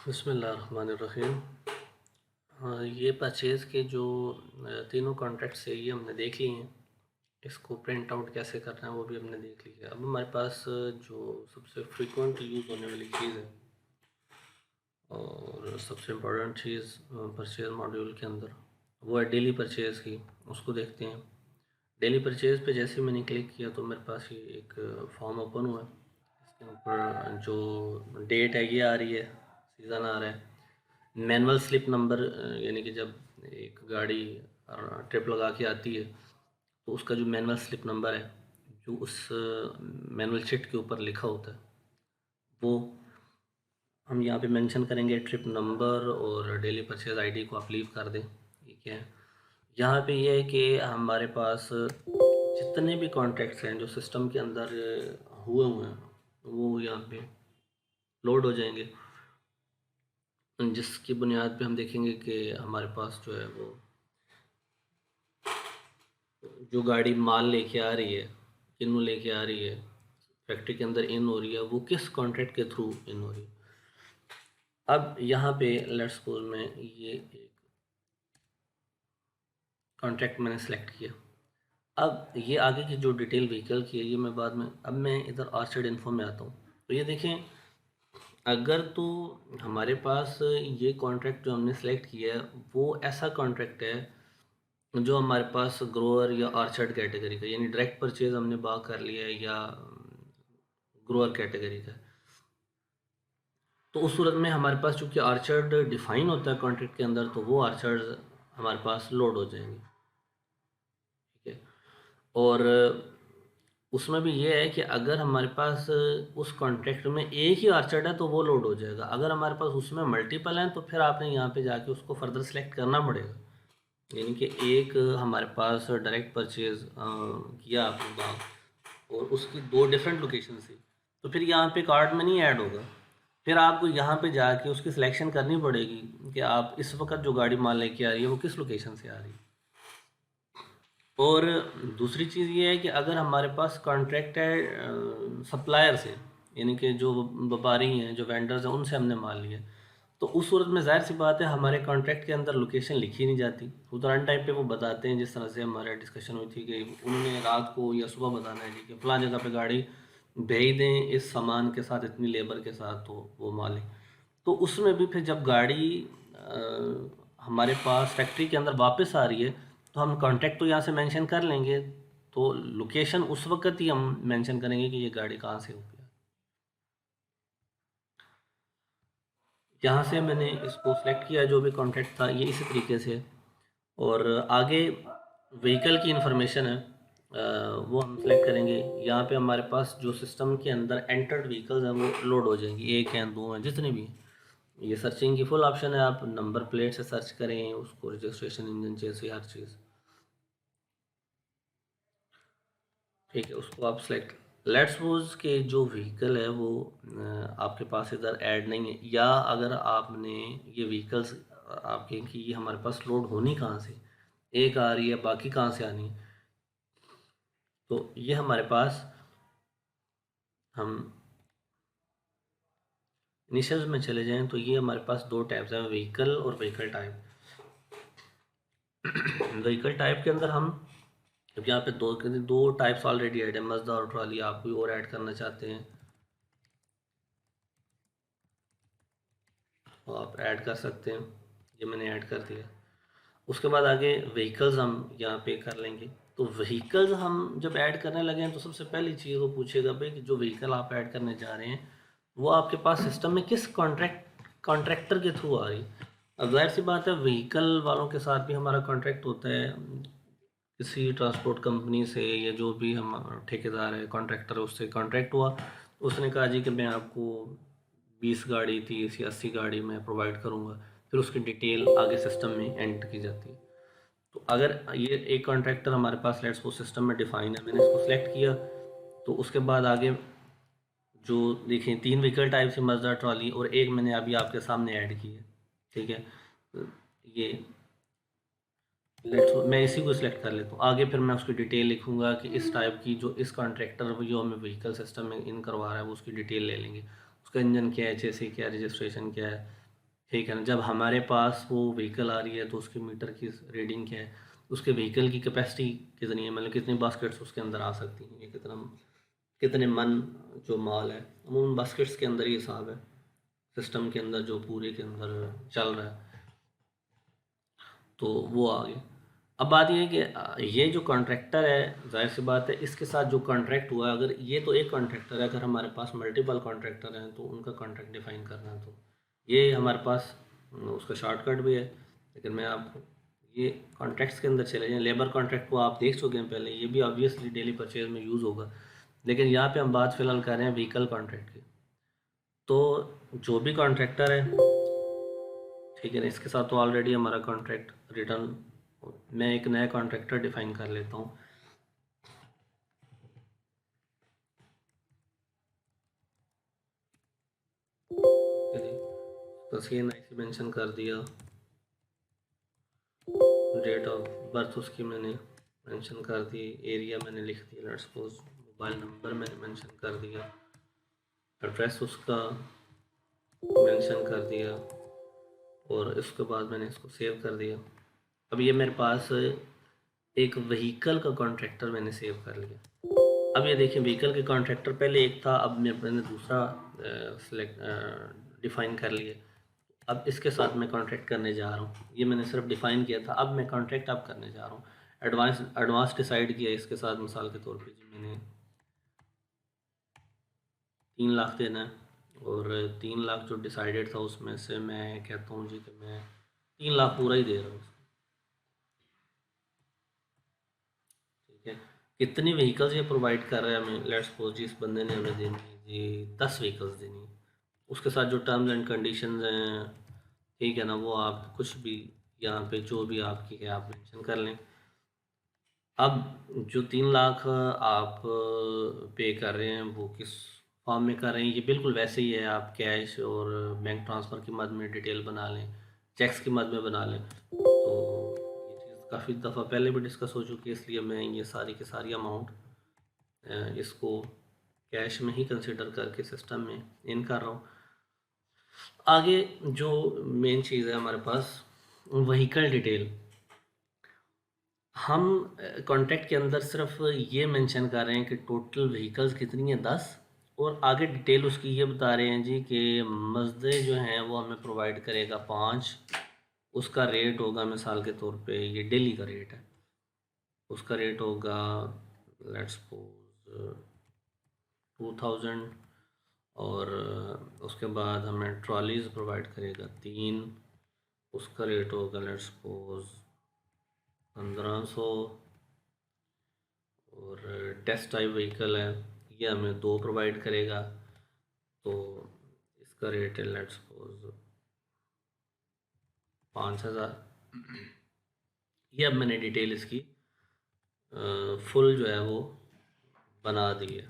बिस्मिल्लाहिर्रहमानिर्रहीम। हाँ, ये परचेज़ के जो तीनों कॉन्ट्रैक्ट्स है ये हमने देख लिए हैं। इसको प्रिंट आउट कैसे करना है वो भी हमने देख लिया। अब हमारे पास जो सबसे फ्रीक्वेंट यूज़ होने वाली चीज़ है और सबसे इम्पोर्टेंट चीज़ परचेज़ मॉड्यूल के अंदर वो है डेली परचेज़ की। उसको देखते हैं। डेली परचेज़ पे जैसे ही मैंने क्लिक किया तो मेरे पास ये एक फॉर्म ओपन हुआ है। इसके ऊपर जो डेट है ये आ रही है, सीज़न आ रहा है, मैनुअल स्लिप नंबर, यानी कि जब एक गाड़ी ट्रिप लगा के आती है तो उसका जो मैनुअल स्लिप नंबर है जो उस मैनुअल शीट के ऊपर लिखा होता है वो हम यहाँ पे मेंशन करेंगे। ट्रिप नंबर और डेली परचेज आईडी को आप लीव कर दें। ये क्या है, यहाँ पे ये है कि हमारे पास जितने भी कॉन्ट्रैक्ट्स हैं जो सिस्टम के अंदर हुए हैं वो यहाँ पे लोड हो जाएंगे, जिसकी बुनियाद पे हम देखेंगे कि हमारे पास जो है वो जो गाड़ी माल लेके आ रही है, किन्नू लेके आ रही है, फैक्ट्री के अंदर इन हो रही है, वो किस कॉन्ट्रैक्ट के थ्रू इन हो रही है। अब यहाँ पे लेट्स सपोज मैं ये एक कॉन्ट्रैक्ट मैंने सेलेक्ट किया। अब ये आगे की जो डिटेल व्हीकल की है ये मैं बाद में, अब मैं इधर आर्चर्ड इन्फो में आता हूँ। तो ये देखें, अगर तो हमारे पास ये कॉन्ट्रैक्ट जो हमने सेलेक्ट किया है वो ऐसा कॉन्ट्रैक्ट है जो हमारे पास ग्रोअर या आर्चर्ड कैटेगरी का, यानी डायरेक्ट परचेज हमने बाग कर लिया है या ग्रोअर कैटेगरी का, तो उस सूरत में हमारे पास चूँकि आर्चर्ड डिफाइन होता है कॉन्ट्रैक्ट के अंदर तो वो आर्चर्ड हमारे पास लोड हो जाएंगे। ठीक है, और उसमें भी ये है कि अगर हमारे पास उस कॉन्ट्रैक्ट में एक ही आर्चर्ड है तो वो लोड हो जाएगा। अगर हमारे पास उसमें मल्टीपल हैं तो फिर आपने यहाँ पे जाके उसको फर्दर सेलेक्ट करना पड़ेगा। यानी कि एक हमारे पास डायरेक्ट परचेज किया आपने बाग और उसकी दो डिफरेंट लोकेशन से, तो फिर यहाँ पे कार्ट में नहीं ऐड होगा। फिर आपको यहाँ पे जाके उसकी सिलेक्शन करनी पड़ेगी कि आप इस वक्त जो गाड़ी माल लेके आ रही है वो किस लोकेशन से आ रही है। और दूसरी चीज़ ये है कि अगर हमारे पास कॉन्ट्रैक्ट है सप्लायर से, यानी कि जो व्यापारी हैं जो वेंडर्स हैं उनसे हमने माल लिया, तो उस सूरत में जाहिर सी बात है हमारे कॉन्ट्रैक्ट के अंदर लोकेशन लिखी नहीं जाती। उदाहरण टाइप पे वो बताते हैं, जिस तरह से हमारे डिस्कशन हुई थी कि उन्होंने रात को या सुबह बताना है जी कि फलां जगह पे गाड़ी भेज दें इस सामान के साथ इतनी लेबर के साथ, तो वो माल है। तो उसमें भी फिर जब गाड़ी हमारे पास फैक्ट्री के अंदर वापस आ रही है तो हम कॉन्टैक्ट तो यहाँ से मेंशन कर लेंगे, तो लोकेशन उस वक्त ही हम मेंशन करेंगे कि ये गाड़ी कहाँ से होगी। यहाँ से मैंने इसको सेलेक्ट किया जो भी कॉन्टैक्ट था ये इसी तरीके से। और आगे व्हीकल की इंफॉर्मेशन है, वो हम सेलेक्ट करेंगे। यहाँ पे हमारे पास जो सिस्टम के अंदर एंटर्ड व्हीकल्स हैं वो लोड हो जाएंगी, एक हैं दो हैं जितने भी हैं। ये सर्चिंग की फुल ऑप्शन है, आप नंबर प्लेट से सर्च करें उसको, रजिस्ट्रेशन इंजन जैसे हर चीज़। ठीक है, उसको आप सेलेक्ट। लेट्स सपोज के जो व्हीकल है वो आपके पास इधर ऐड नहीं है, या अगर आपने ये व्हीकल्स आपके कि ये हमारे पास लोड होनी कहाँ से, एक आ रही है बाकी कहाँ से आनी है, तो ये हमारे पास हम इनिशियल्स में चले जाएं तो ये हमारे पास दो टाइप्स हैं, व्हीकल और व्हीकल टाइप। व्हीकल टाइप के अंदर हम अब यहाँ पे दो दो टाइप्स ऑलरेडी ऐड है, मजदा और ट्रॉली। आप कोई और ऐड करना चाहते हैं तो आप ऐड कर सकते हैं, ये मैंने ऐड कर दिया। उसके बाद आगे व्हीकल्स हम यहाँ पे कर लेंगे। तो व्हीकल्स हम जब ऐड करने लगे हैं तो सबसे पहली चीज़ वो पूछेगा भाई कि जो व्हीकल आप ऐड करने जा रहे हैं वो आपके पास सिस्टम में किस कॉन्ट्रैक्टर के थ्रू आ रही है। अब जाहिर सी बात है व्हीकल वालों के साथ भी हमारा कॉन्ट्रैक्ट होता है, किसी ट्रांसपोर्ट कंपनी से या जो भी हम ठेकेदार है कॉन्ट्रैक्टर है उससे कॉन्ट्रैक्ट हुआ, उसने कहा जी कि मैं आपको 20 गाड़ी 30 या 80 गाड़ी मैं प्रोवाइड करूँगा, फिर उसकी डिटेल आगे सिस्टम में एंटर की जाती है। तो अगर ये एक कॉन्ट्रैक्टर हमारे पास लेट्स वो सिस्टम में डिफाइन है, मैंने इसको सेलेक्ट किया, तो उसके बाद आगे जो देखें तीन व्हीकल टाइप से मजदा ट्रॉली और एक मैंने अभी आपके सामने ऐड की है। ठीक है, ये लेट्स मैं इसी को सिलेक्ट कर लेता हूँ। आगे फिर मैं उसकी डिटेल लिखूंगा कि इस टाइप की जो इस कॉन्ट्रैक्टर जो हमें व्हीकल सिस्टम में इन करवा रहा है वो उसकी डिटेल ले लेंगे, उसका इंजन क्या है, जैसे क्या रजिस्ट्रेशन क्या है, ठीक है ना। जब हमारे पास वो व्हीकल आ रही है तो उसके मीटर की रीडिंग क्या है, उसके व्हीकल की कैपेसिटी कितनी है, मतलब कितनी बास्केट्स उसके अंदर आ सकती हैं, ये कितने मन जो माल है, उन बास्केट्स के अंदर ही हिसाब है सिस्टम के अंदर जो पूरे के अंदर चल रहा है। तो वो आ गया। अब बात ये है कि ये जो कॉन्ट्रैक्टर है, जाहिर सी बात है इसके साथ जो कॉन्ट्रैक्ट हुआ है, अगर ये तो एक कॉन्ट्रैक्टर है, अगर हमारे पास मल्टीपल कॉन्ट्रैक्टर हैं तो उनका कॉन्ट्रैक्ट डिफाइन करना है, तो ये हमारे पास उसका शॉर्टकट भी है। लेकिन मैं आपको ये कॉन्ट्रैक्ट्स के अंदर चले जाएँ, लेबर कॉन्ट्रैक्ट को आप देख चुके हैं पहले, ये भी ऑब्वियसली डेली परचेज में यूज़ होगा। लेकिन यहाँ पे हम बात फ़िलहाल कर रहे हैं व्हीकल कॉन्ट्रैक्ट की। तो जो भी कॉन्ट्रैक्टर है, ठीक है ना, इसके साथ तो ऑलरेडी हमारा कॉन्ट्रैक्ट रिटर्न, मैं एक नया कॉन्ट्रैक्टर डिफाइन कर लेता हूँ। बस ये नाइस मेंशन कर दिया, डेट ऑफ बर्थ उसकी मैंने मेंशन कर दी, एरिया मैंने लिख दिया, लेट्स सपोज मोबाइल नंबर मैंने मेंशन कर दिया, एड्रेस उसका मेंशन कर दिया, और इसके बाद मैंने इसको सेव कर दिया। अब ये मेरे पास एक व्हीकल का कॉन्ट्रैक्टर मैंने सेव कर लिया। अब ये देखिए व्हीकल के कॉन्ट्रैक्टर पहले एक था, अब मैंने दूसरा सेलेक्ट डिफ़ाइन कर लिया। अब इसके साथ मैं कॉन्ट्रैक्ट करने जा रहा हूँ, ये मैंने सिर्फ डिफ़ाइन किया था, अब मैं कॉन्ट्रैक्ट अब करने जा रहा हूँ। एडवांस डिसाइड किया इसके साथ, मिसाल के तौर पे जी मैंने 3 लाख देना है, और 3 लाख जो डिसाइडेड था उसमें से मैं कहता हूँ जी कि मैं 3 लाख पूरा ही दे रहा हूँ। ठीक है, कितनी व्हीकल्स ये प्रोवाइड कर रहा है हमें, लेट्स सपोज जी इस बंदे ने हमें देनी है जी 10 व्हीकल्स देनी है, उसके साथ जो टर्म्स एंड कंडीशंस हैं, ठीक है ना, वो आप कुछ भी यहाँ पे जो भी आपकी है आप मेंशन कर लें। अब जो 3 लाख आप पे कर रहे हैं वो किस फॉर्म में कर रहे हैं, ये बिल्कुल वैसे ही है, आप कैश और बैंक ट्रांसफ़र की मद में डिटेल बना लें, चेक्स की मद में बना लें। तो ये चीज़ काफ़ी दफ़ा पहले भी डिस्कस हो चुकी है, इसलिए मैं ये सारी की सारी अमाउंट इसको कैश में ही कंसिडर करके सिस्टम में इन कर रहा हूँ। आगे जो मेन चीज़ है हमारे पास, व्हीकल डिटेल, हम कॉन्ट्रैक्ट के अंदर सिर्फ ये मेंशन कर रहे हैं कि टोटल व्हीकल्स कितनी है 10, और आगे डिटेल उसकी ये बता रहे हैं जी कि मज़दे जो हैं वो हमें प्रोवाइड करेगा 5, उसका रेट होगा मिसाल के तौर पे, ये डेली का रेट है, उसका रेट होगा लेट्स सपोज 2000, और उसके बाद हमें ट्रॉलीज़ प्रोवाइड करेगा 3, उसका रेट होगा लेट्स सपोज 1500, और टेस्ट टाइप व्हीकल है ये हमें 2 प्रोवाइड करेगा, तो इसका रेट है लेट्स सपोज 5000। ये अब मैंने डिटेल इसकी फुल जो है वो बना दी है।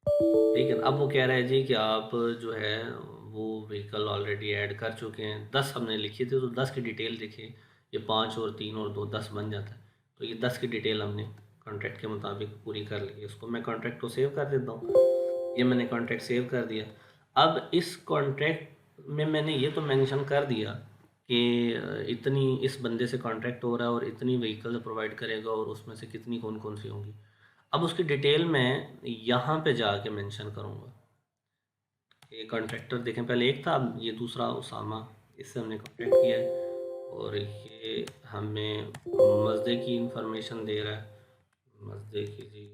ठीक है, अब वो कह रहा है जी कि आप जो है वो व्हीकल ऑलरेडी ऐड कर चुके हैं, 10 हमने लिखी थी, तो 10 की डिटेल देखिए, ये 5 और 3 और 2 10 बन जाता है, तो ये 10 की डिटेल हमने कॉन्ट्रैक्ट के मुताबिक पूरी कर ली है। इसको मैं कॉन्ट्रैक्ट को सेव कर देता हूँ, ये मैंने कॉन्ट्रैक्ट सेव कर दिया। अब इस कॉन्ट्रैक्ट में मैंने ये तो मेंशन कर दिया कि इतनी इस बंदे से कॉन्ट्रैक्ट हो रहा है और इतनी व्हीकल प्रोवाइड करेगा, और उसमें से कितनी कौन कौन सी होंगी। अब उसकी डिटेल मैं यहाँ पे जाके मेंशन करूँगा। ये कॉन्ट्रैक्टर देखें, पहले एक था, अब ये दूसरा उसामा, इससे हमने कॉन्टैक्ट किया है, और ये हमें मज़दे की इंफॉर्मेशन दे रहा है, मज़दे की जी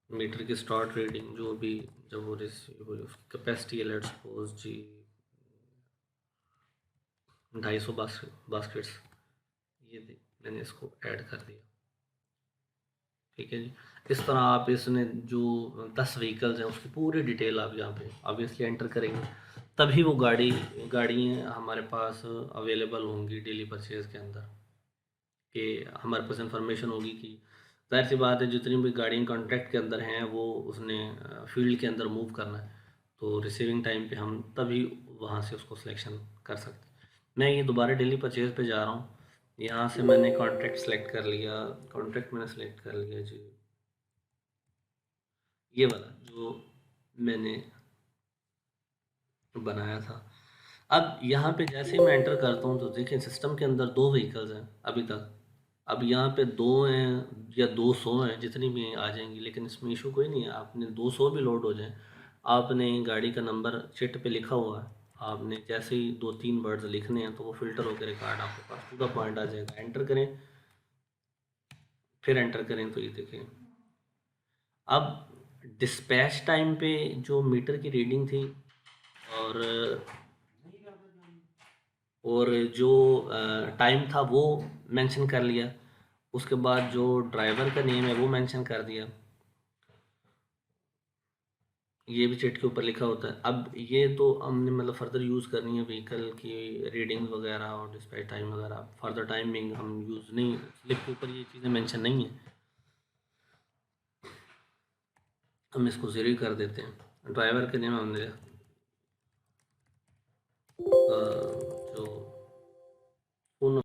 मीटर की स्टार्ट रीडिंग जो भी, जब वो रिसीव कैपेसिटी है लेट्स सपोज जी 250 बास्केट्स, ये मैंने इसको ऐड कर दिया। ठीक है जी, इस तरह आप इसने जो 10 व्हीकल्स हैं उसकी पूरी डिटेल आप यहाँ पे ऑब्वियसली एंटर करेंगे, तभी वो गाड़ी हमारे पास अवेलेबल होंगी डेली परचेज़ के अंदर, कि हमारे पास इंफॉर्मेशन होगी कि ज़ाहिर सी बात है जितनी भी गाड़ियाँ कॉन्ट्रैक्ट के अंदर हैं वो उसने फील्ड के अंदर मूव करना है, तो रिसीविंग टाइम पे हम तभी वहाँ से उसको सिलेक्शन कर सकते हैं। मैं ये दोबारा डेली परचेज़ पे जा रहा हूँ, यहाँ से मैंने कॉन्ट्रैक्ट सेलेक्ट कर लिया, कॉन्ट्रैक्ट मैंने सेलेक्ट कर लिया जी, ये वाला जो मैंने बनाया था। अब यहाँ पे जैसे ही मैं एंटर करता हूँ तो देखिए सिस्टम के अंदर 2 व्हीकल्स हैं अभी तक। अब यहाँ पे 2 हैं या 200 हैं, जितनी भी आ जाएंगी, लेकिन इसमें इशू कोई नहीं है। आपने 200 भी लोड हो जाए, आपने गाड़ी का नंबर चिट पे लिखा हुआ है, आपने जैसे ही 2-3 वर्ड्स लिखने हैं तो वो फिल्टर होकर रिकॉर्ड आपके पास पूरा पॉइंट आ जाएगा। एंटर करें, फिर एंटर करें तो ये देखें। अब डिस्पैच टाइम पे जो मीटर की रीडिंग थी और जो टाइम था वो मेंशन कर लिया, उसके बाद जो ड्राइवर का नेम है वो मेंशन कर दिया, ये भी चिट के ऊपर लिखा होता है। अब ये तो हमने मतलब फर्दर यूज़ करनी है व्हीकल की रीडिंग वगैरह और डिस्पैच टाइम वगैरह, फर्दर टाइमिंग हम यूज़ नहीं, स्लिप के ऊपर ये चीज़ें मेंशन नहीं है, हम इसको ज़ीरो ही कर देते हैं। ड्राइवर के नेम हमने